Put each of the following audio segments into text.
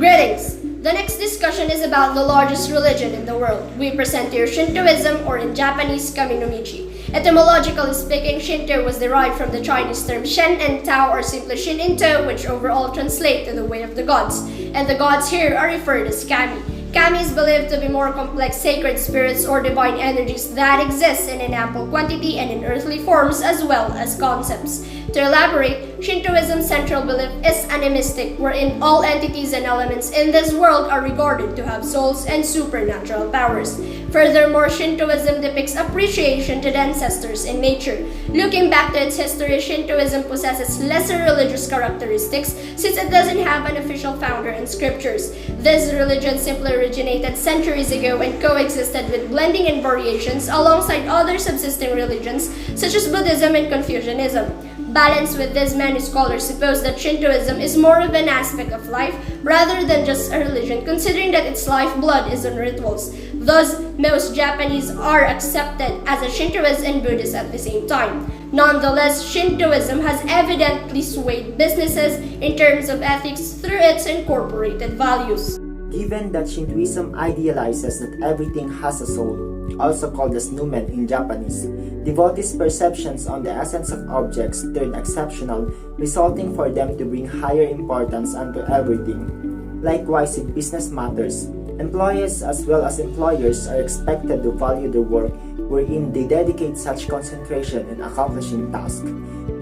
Greetings! The next discussion is about the largest religion in the world. We present here Shintoism, or in Japanese, Kami no Michi. Etymologically speaking, Shinto was derived from the Chinese term Shen and Tao, or simply Shin and To, which overall translate to the way of the gods. And the gods here are referred as Kami. Kami is believed to be more complex sacred spirits or divine energies that exist in an ample quantity and in earthly forms as well as concepts. To elaborate, Shintoism's central belief is animistic, wherein all entities and elements in this world are regarded to have souls and supernatural powers. Furthermore, Shintoism depicts appreciation to the ancestors in nature. Looking back to its history, Shintoism possesses lesser religious characteristics since it doesn't have an official founder in scriptures. This religion simply originated centuries ago and coexisted with blending and variations alongside other subsisting religions such as Buddhism and Confucianism. Balanced with this, many scholars suppose that Shintoism is more of an aspect of life rather than just a religion, considering that its lifeblood is on rituals. Thus, most Japanese are accepted as a Shintoist and Buddhist at the same time. Nonetheless, Shintoism has evidently swayed businesses in terms of ethics through its incorporated values. Given that Shintoism idealizes that everything has a soul, also called as numen in Japanese, devotees' perceptions on the essence of objects turn exceptional, resulting for them to bring higher importance unto everything. Likewise, in business matters, employees as well as employers are expected to value their work, wherein they dedicate such concentration in accomplishing tasks.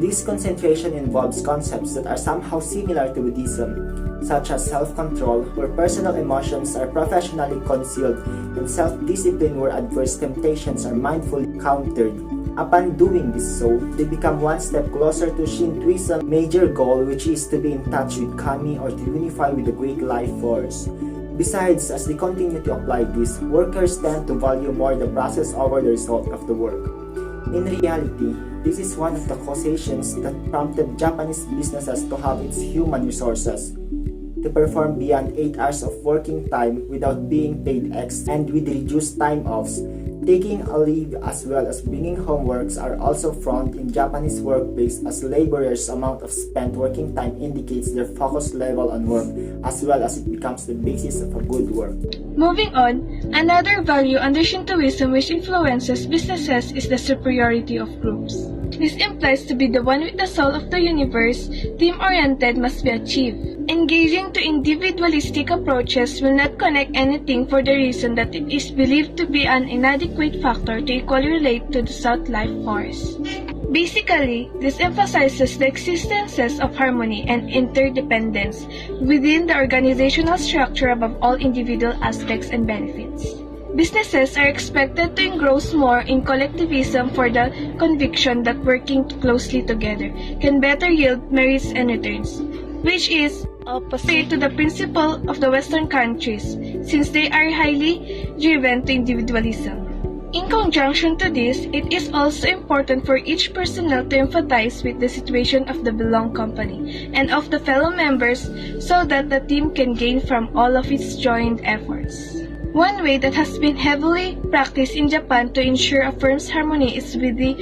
This concentration involves concepts that are somehow similar to Buddhism, such as self-control, where personal emotions are professionally concealed, and self-discipline, where adverse temptations are mindfully countered. Upon doing this so, they become one step closer to Shintoism's major goal, which is to be in touch with Kami, or to unify with the great life force. Besides, as they continue to apply this, workers tend to value more the process over the result of the work. In reality, this is one of the causations that prompted Japanese businesses to have its human resources to perform beyond 8 hours of working time without being paid X, and with reduced time offs. Taking a leave as well as bringing home works are also frowned in Japanese workplace, as laborers' amount of spent working time indicates their focus level on work, as well as it becomes the basis of a good work. Moving on, another value under Shintoism which influences businesses is the superiority of groups. This implies to be the one with the soul of the universe, team-oriented must be achieved. Engaging to individualistic approaches will not connect anything for the reason that it is believed to be an inadequate factor to equally relate to the South life force. Basically, this emphasizes the existences of harmony and interdependence within the organizational structure above all individual aspects and benefits. Businesses are expected to engross more in collectivism for the conviction that working closely together can better yield merits and returns, which is opposite to the principle of the Western countries, since they are highly driven to individualism. In conjunction to this, it is also important for each personnel to empathize with the situation of the belonged company and of the fellow members so that the team can gain from all of its joint efforts. One way that has been heavily practiced in Japan to ensure a firm's harmony is with the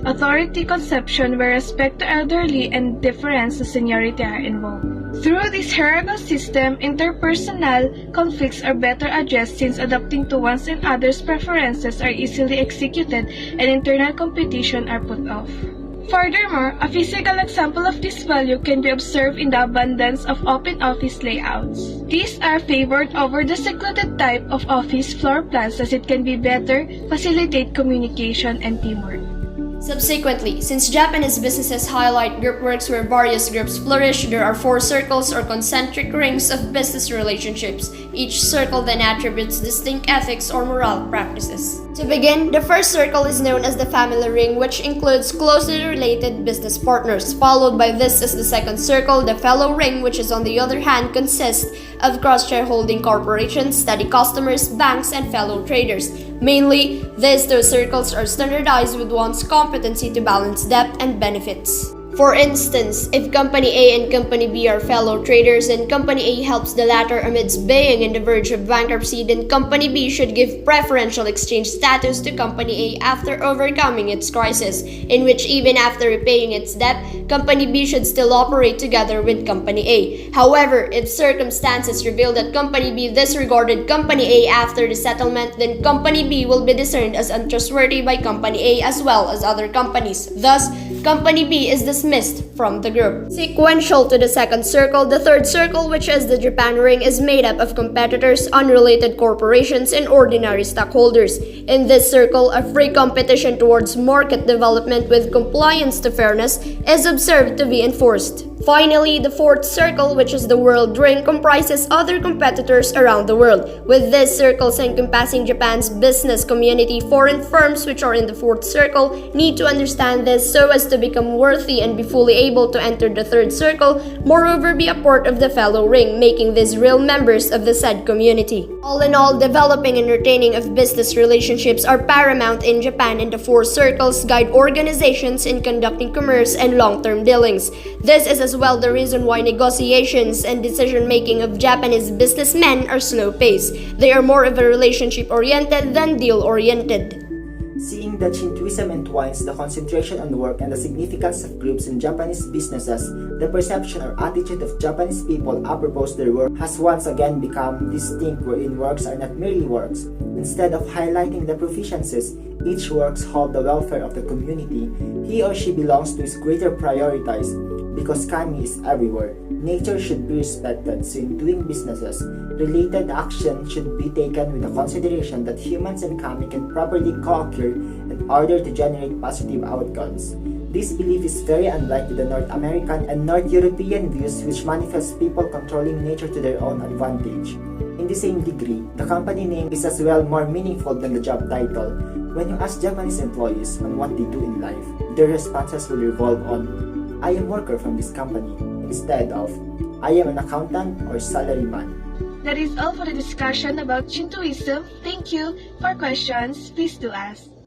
authority conception, where respect to elderly and deference to seniority are involved. Through this hierarchical system, interpersonal conflicts are better addressed, since adapting to one's and others' preferences are easily executed and internal competition are put off. Furthermore, a physical example of this value can be observed in the abundance of open office layouts. These are favored over the secluded type of office floor plans, as it can be better facilitate communication and teamwork. Subsequently, since Japanese businesses highlight group works where various groups flourish, there are 4 circles or concentric rings of business relationships. Each circle then attributes distinct ethics or moral practices. To begin, the first circle is known as the family ring, which includes closely related business partners. Followed by this is the second circle, the fellow ring, which is on the other hand consists of cross-shareholding corporations, steady customers, banks, and fellow traders. Mainly, these 2 circles are standardized with one's competency to balance debt and benefits. For instance, if Company A and Company B are fellow traders and Company A helps the latter amidst being on the verge of bankruptcy, then Company B should give preferential exchange status to Company A after overcoming its crisis, in which even after repaying its debt, Company B should still operate together with Company A. However, if circumstances reveal that Company B disregarded Company A after the settlement, then Company B will be discerned as untrustworthy by Company A as well as other companies. Thus, Company B is dismissed from the group. Sequential to the second circle, the third circle, which is the Japan ring, is made up of competitors, unrelated corporations, and ordinary stockholders. In this circle, a free competition towards market development with compliance to fairness is observed to be enforced. Finally, the fourth circle, which is the world ring, comprises other competitors around the world. With this circle encompassing Japan's business community, foreign firms which are in the fourth circle need to understand this so as to become worthy and be fully able to enter the third circle, moreover be a part of the fellow ring, making these real members of the said community. All in all, developing and retaining of business relationships are paramount in Japan, and the four circles guide organizations in conducting commerce and long-term dealings. This is as well the reason why negotiations and decision-making of Japanese businessmen are slow-paced. They are more of a relationship-oriented than deal-oriented. Seeing that Shintoism entwines the concentration on work and the significance of groups in Japanese businesses, the perception or attitude of Japanese people apropos their work has once again become distinct, wherein works are not merely works. Instead of highlighting the proficiencies, each works hold the welfare of the community he or she belongs to is greater prioritized. Because kami is everywhere, nature should be respected, so in doing businesses, related action should be taken with the consideration that humans and kami can properly co-occur in order to generate positive outcomes. This belief is very unlike the North American and North European views, which manifest people controlling nature to their own advantage. In the same degree, the company name is as well more meaningful than the job title. When you ask Japanese employees on what they do in life, their responses will revolve on I am worker from this company, instead of I am an accountant or salaryman. That is all for the discussion about Shintoism. Thank you. For questions, please do ask.